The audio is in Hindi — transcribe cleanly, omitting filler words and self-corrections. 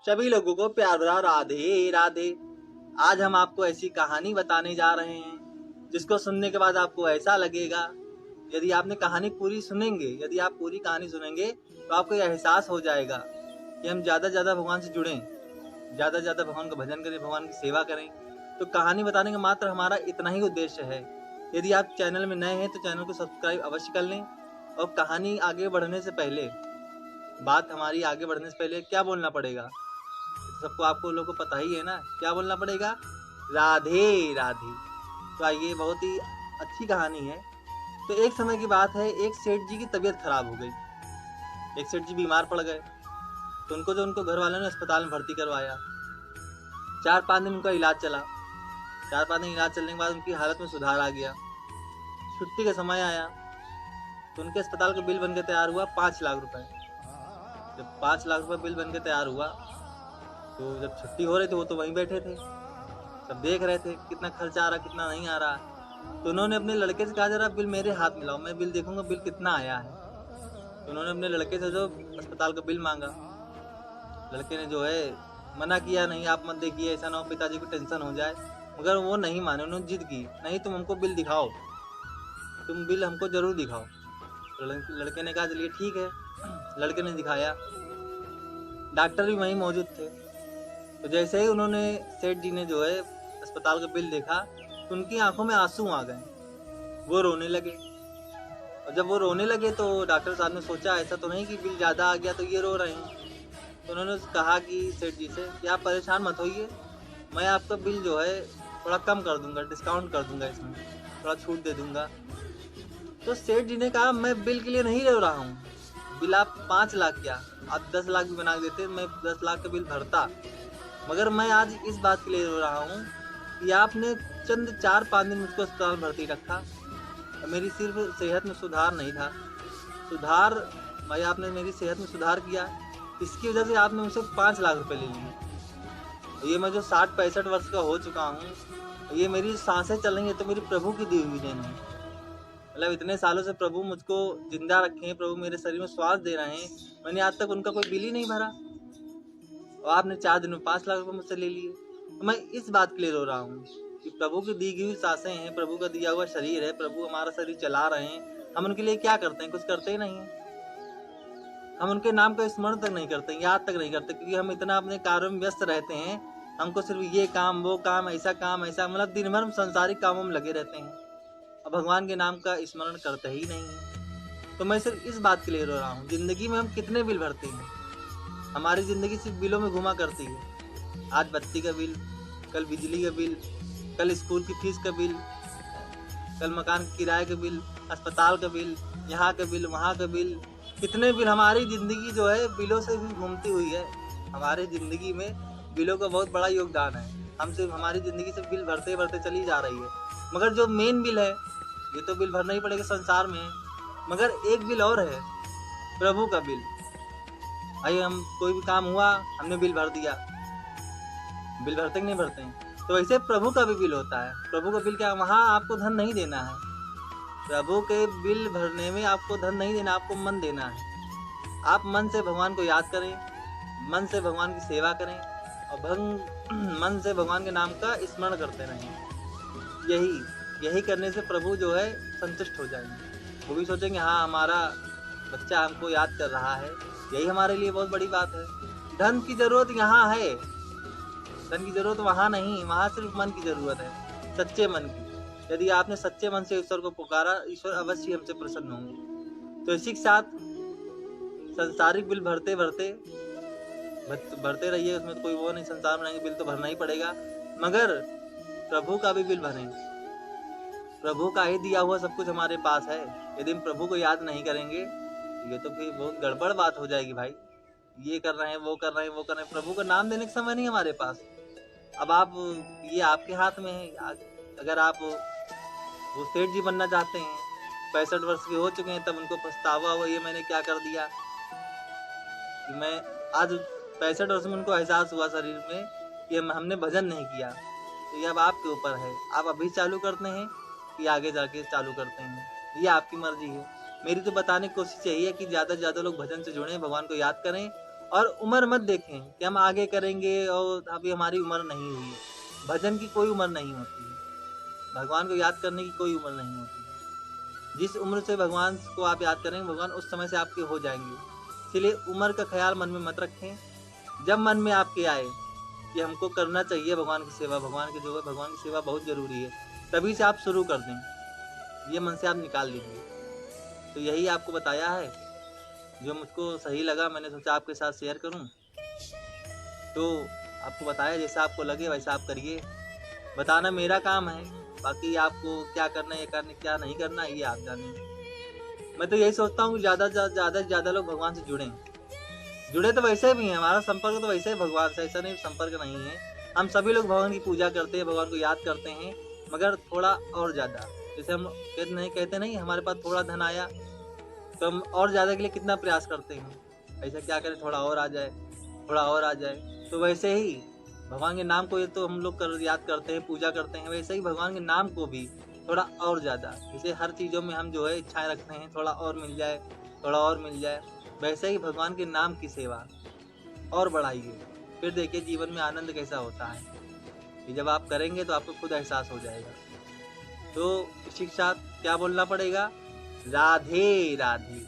सभी लोगों को प्यार भरा राधे राधे। आज हम आपको ऐसी कहानी बताने जा रहे हैं जिसको सुनने के बाद आपको ऐसा लगेगा, यदि आपने कहानी पूरी सुनेंगे, यदि आप पूरी कहानी सुनेंगे तो आपको यह एहसास हो जाएगा कि हम ज़्यादा से ज़्यादा भगवान से जुड़ें, ज़्यादा से ज़्यादा भगवान का भजन करें, भगवान की सेवा करें। तो कहानी बताने का मात्र हमारा इतना ही उद्देश्य है। यदि आप चैनल में नए हैं तो चैनल को सब्सक्राइब अवश्य कर लें। और कहानी आगे बढ़ने से पहले, बात हमारी आगे बढ़ने से पहले क्या बोलना पड़ेगा, सबको आपको लोगों को पता ही है ना, क्या बोलना पड़ेगा? राधे राधे। तो आइए, बहुत ही अच्छी कहानी है। तो एक समय की बात है, एक सेठ जी की तबीयत खराब हो गई। एक सेठ जी बीमार पड़ गए तो उनको घर वालों ने अस्पताल में भर्ती करवाया। 4-5 दिन उनका इलाज चला। 4-5 दिन इलाज चलने के बाद उनकी हालत में सुधार आ गया। छुट्टी का समय आया तो उनके अस्पताल का बिल बनकर तैयार हुआ 5 लाख रुपए। जब 5 लाख रुपए बिल बनकर तैयार हुआ तो जब छुट्टी हो रही थी, वो तो वहीं बैठे थे, सब देख रहे थे कितना खर्चा आ रहा, कितना नहीं आ रहा। तो उन्होंने अपने लड़के से कहा, जरा बिल मेरे हाथ में लाओ, मैं बिल देखूंगा बिल कितना आया है। तो उन्होंने अपने लड़के से जो अस्पताल का बिल मांगा। लड़के ने जो है मना किया, नहीं आप मत देखिए, ऐसा ना हो पिताजी को टेंशन हो जाए। मगर वो नहीं माने, उन्होंने जिद की, नहीं तुम हमको बिल दिखाओ, तुम बिल हमको जरूर दिखाओ। तो लड़के ने कहा चलिए ठीक है। लड़के ने दिखाया। डॉक्टर भी वहीं मौजूद थे। तो जैसे ही उन्होंने, सेठ जी ने जो है अस्पताल का बिल देखा तो उनकी आंखों में आंसू आ गए। वो रोने लगे। और जब वो रोने लगे तो डॉक्टर साहब ने सोचा ऐसा तो नहीं कि बिल ज़्यादा आ गया तो ये रो रहे हैं। तो उन्होंने कहा कि सेठ जी से कि आप परेशान मत होइए, मैं आपका बिल जो है थोड़ा कम कर दूंगा, डिस्काउंट कर दूंगा, इसमें थोड़ा छूट दे दूंगा। तो सेठ जी ने कहा, मैं बिल के लिए नहीं रो रहा हूँ, बिल आप 5 लाख क्या, आप 10 लाख भी बना देते, मैं 10 लाख का बिल भरता। मगर मैं आज इस बात के लिए रो रहा हूँ कि आपने चंद 4-5 दिन मुझको अस्पताल भर्ती रखा। मेरी सिर्फ सेहत में सुधार नहीं था, सुधार भाई आपने मेरी सेहत में सुधार किया, इसकी वजह से आपने मुझसे 5 लाख रुपए ले लिए। ये मैं जो 60-65 वर्ष का हो चुका हूँ, ये मेरी सांसें चल रही है तो मेरी प्रभु की दी हुई देन है। मतलब इतने सालों से प्रभु मुझको जिंदा रखे हैं, प्रभु मेरे शरीर में श्वास दे रहे हैं, मैंने आज तक उनका कोई बिल ही नहीं भरा और आपने 4 दिन में 5 लाख रुपए मुझसे ले लिए। तो मैं इस बात के लिए रो रहा हूँ कि प्रभु की दी हुई सांसें हैं, प्रभु का दिया हुआ शरीर है, प्रभु हमारा शरीर चला रहे हैं, हम उनके लिए क्या करते हैं? कुछ करते ही नहीं है। हम उनके नाम का स्मरण तक नहीं करते, याद तक नहीं करते, क्योंकि हम इतना अपने कार्यों में व्यस्त रहते हैं। हमको सिर्फ ये काम, वो काम, ऐसा काम, ऐसा, मतलब दिन भर हम संसारिक कामों में लगे रहते हैं और भगवान के नाम का स्मरण करते ही नहीं है। तो मैं सिर्फ इस बात के लिए रो रहा हूँ, जिंदगी में हम कितने बिल भरते हैं। हमारी जिंदगी सिर्फ बिलों में घुमा करती है। आज बत्ती का बिल, कल बिजली का बिल, कल स्कूल की फीस का बिल, कल मकान के किराए का बिल, अस्पताल का बिल, यहाँ का बिल, वहाँ का बिल, कितने बिल। हमारी जिंदगी जो है बिलों से भी घूमती हुई है। हमारे जिंदगी में बिलों का बहुत बड़ा योगदान है। हम सिर्फ हमारी जिंदगी से बिल भरते भरते चली जा रही है। मगर जो मेन बिल है, ये तो बिल भरना ही पड़ेगा, संसार में है। मगर एक बिल और है, प्रभु का बिल। भाई हम कोई भी काम हुआ, हमने बिल भर दिया, बिल भरते कि नहीं भरते हैं? तो वैसे प्रभु का भी बिल होता है। प्रभु का बिल क्या, वहाँ आपको धन नहीं देना है। प्रभु के बिल भरने में आपको धन नहीं देना, आपको मन देना है। आप मन से भगवान को याद करें, मन से भगवान की सेवा करें और मन से भगवान के नाम का स्मरण करते रहें। यही करने से प्रभु जो है संतुष्ट हो जाएंगे। वो भी सोचेंगे हाँ, हमारा बच्चा हमको याद कर रहा है, यही हमारे लिए बहुत बड़ी बात है। धन की जरूरत यहाँ है, धन की जरूरत वहाँ नहीं, वहाँ सिर्फ मन की जरूरत है, सच्चे मन की। यदि आपने सच्चे मन से ईश्वर को पुकारा, ईश्वर अवश्य हमसे प्रसन्न होंगे। तो इसी के साथ संसारिक बिल भरते रहिए, उसमें तो कोई वो नहीं, संसार में बिल तो भरना ही पड़ेगा। मगर प्रभु का भी बिल भरें। प्रभु का ही दिया हुआ सब कुछ हमारे पास है। यदि हम प्रभु को याद नहीं करेंगे, ये तो फिर बहुत गड़बड़ बात हो जाएगी भाई। ये कर रहे हैं, वो कर रहे हैं, वो कर रहे हैं, प्रभु का नाम देने का समय नहीं हमारे पास। अब आप, ये आपके हाथ में है। अगर आप वो सेठ जी बनना चाहते हैं, 65 वर्ष के हो चुके हैं, तब उनको पछतावा हुआ, ये मैंने क्या कर दिया कि मैं आज 65 वर्ष में उनको एहसास हुआ शरीर में कि हमने भजन नहीं किया। तो ये अब आपके ऊपर है, आप अभी चालू करते हैं कि आगे जाके चालू करते हैं, ये आपकी मर्जी है। मेरी तो बताने की कोशिश यही है कि ज़्यादा से ज़्यादा लोग भजन से जुड़ें, भगवान को याद करें और उम्र मत देखें कि हम आगे करेंगे और अभी हमारी उम्र नहीं हुई है। भजन की कोई उम्र नहीं होती है, भगवान को याद करने की कोई उम्र नहीं होती है। जिस उम्र से भगवान को आप याद करेंगे, भगवान उस समय से आपके हो जाएंगे। इसलिए उम्र का ख्याल मन में मत रखें। जब मन में आपके आए कि हमको करना चाहिए भगवान की सेवा, भगवान की जो है भगवान की सेवा बहुत ज़रूरी है, तभी से आप शुरू कर दें। ये मन से आप निकाल लीजिए। तो यही आपको बताया है, जो मुझको सही लगा मैंने सोचा आपके साथ शेयर करूं। तो आपको बताया, जैसा आपको लगे वैसा आप करिए। बताना मेरा काम है, बाकी आपको क्या करना है क्या नहीं करना ये आप जानें। मैं तो यही सोचता हूँ कि ज़्यादा से ज़्यादा लोग भगवान से जुड़े तो वैसे भी हैं, हमारा संपर्क तो वैसे ही भगवान से, ऐसा नहीं संपर्क नहीं है। हम सभी लोग भगवान की पूजा करते हैं, भगवान को याद करते हैं, मगर थोड़ा और ज़्यादा। जैसे हम कहते नहीं हमारे पास थोड़ा धन आया तो हम और ज़्यादा के लिए कितना प्रयास करते हैं, ऐसा क्या करें थोड़ा और आ जाए, थोड़ा और आ जाए। तो वैसे ही भगवान के नाम को ये तो हम लोग याद करते हैं, पूजा करते हैं, वैसे ही भगवान के नाम को भी थोड़ा और ज़्यादा, जैसे हर चीज़ों में हम जो है इच्छाएं रखते हैं थोड़ा और मिल जाए, थोड़ा और मिल जाए, वैसे ही भगवान के नाम की सेवा और बढ़ाइए। फिर देखिए जीवन में आनंद कैसा होता है, कि जब आप करेंगे तो आपको खुद एहसास हो जाएगा। तो इसी के साथ क्या बोलना पड़ेगा, राधे राधे।